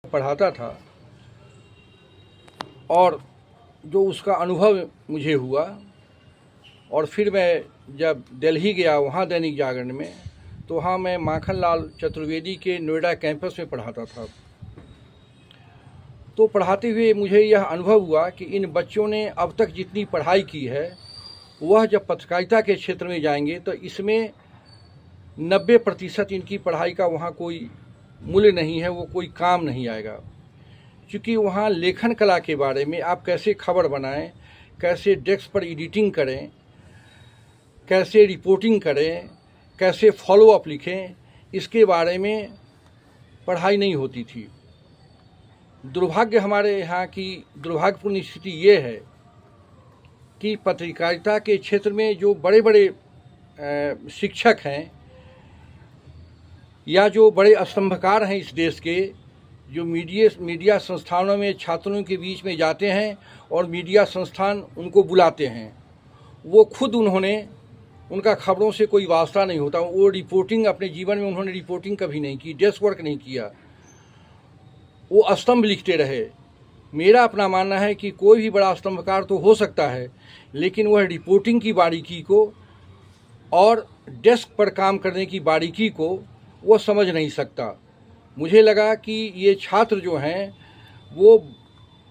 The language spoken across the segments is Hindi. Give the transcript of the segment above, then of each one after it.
पढ़ाता था और जो उसका अनुभव मुझे हुआ, और फिर मैं जब दिल्ली गया वहाँ दैनिक जागरण में, तो वहाँ मैं माखनलाल चतुर्वेदी के नोएडा कैंपस में पढ़ाता था। तो पढ़ाते हुए मुझे यह अनुभव हुआ कि इन बच्चों ने अब तक जितनी पढ़ाई की है वह जब पत्रकारिता के क्षेत्र में जाएंगे तो इसमें 90% इनकी पढ़ाई का वहाँ कोई मूल्य नहीं है, वो कोई काम नहीं आएगा। क्योंकि वहाँ लेखन कला के बारे में, आप कैसे खबर बनाएं, कैसे डेस्क पर एडिटिंग करें, कैसे रिपोर्टिंग करें, कैसे फॉलो अप लिखें, इसके बारे में पढ़ाई नहीं होती थी। दुर्भाग्य हमारे यहाँ की दुर्भाग्यपूर्ण स्थिति ये है कि पत्रकारिता के क्षेत्र में जो बड़े बड़े शिक्षक हैं या जो बड़े स्तंभकार हैं इस देश के, जो मीडिया संस्थानों में छात्रों के बीच में जाते हैं और मीडिया संस्थान उनको बुलाते हैं, वो खुद उनका खबरों से कोई वास्ता नहीं होता। वो रिपोर्टिंग अपने जीवन में उन्होंने रिपोर्टिंग कभी नहीं की, डेस्क वर्क नहीं किया, वो स्तंभ लिखते रहे। मेरा अपना मानना है कि कोई भी बड़ा स्तंभकार तो हो सकता है, लेकिन वह रिपोर्टिंग की बारीकी को और डेस्क पर काम करने की बारीकी को वो समझ नहीं सकता। मुझे लगा कि ये छात्र जो हैं वो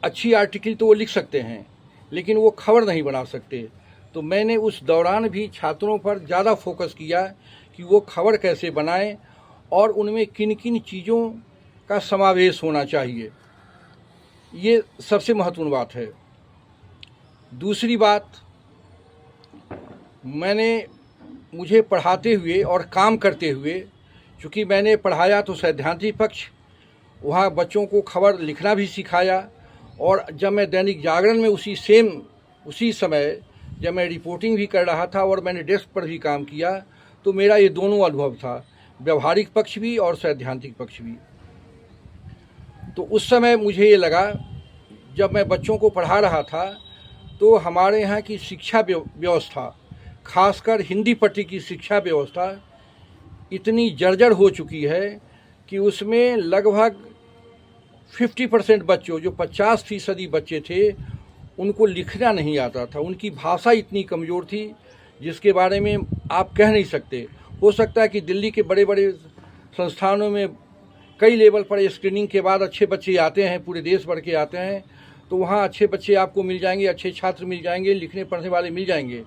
अच्छी आर्टिकल तो वो लिख सकते हैं, लेकिन वो खबर नहीं बना सकते। तो मैंने उस दौरान भी छात्रों पर ज़्यादा फोकस किया कि वो खबर कैसे बनाएं और उनमें किन किन चीज़ों का समावेश होना चाहिए। ये सबसे महत्वपूर्ण बात है। दूसरी बात, मुझे पढ़ाते हुए और काम करते हुए, चूँकि मैंने पढ़ाया तो सैद्धांतिक पक्ष, वहाँ बच्चों को खबर लिखना भी सिखाया, और जब मैं दैनिक जागरण में उसी समय जब मैं रिपोर्टिंग भी कर रहा था और मैंने डेस्क पर भी काम किया, तो मेरा ये दोनों अनुभव था, व्यवहारिक पक्ष भी और सैद्धांतिक पक्ष भी। तो उस समय मुझे ये लगा, जब मैं बच्चों को पढ़ा रहा था, तो हमारे यहाँ की शिक्षा व्यवस्था, खासकर हिंदी पट्टी की शिक्षा व्यवस्था इतनी जर्जर हो चुकी है कि उसमें लगभग 50% बच्चों, जो 50% बच्चे थे, उनको लिखना नहीं आता था। उनकी भाषा इतनी कमज़ोर थी जिसके बारे में आप कह नहीं सकते। हो सकता है कि दिल्ली के बड़े बड़े संस्थानों में कई लेवल पर स्क्रीनिंग के बाद अच्छे बच्चे आते हैं, पूरे देश भर के आते हैं, तो वहाँ अच्छे बच्चे आपको मिल जाएंगे, अच्छे छात्र मिल जाएंगे, लिखने पढ़ने वाले मिल जाएंगे।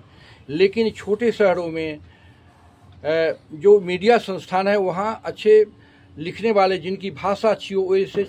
लेकिन छोटे शहरों में जो मीडिया संस्थान है, वहाँ अच्छे लिखने वाले, जिनकी भाषा अच्छी हो, वैसे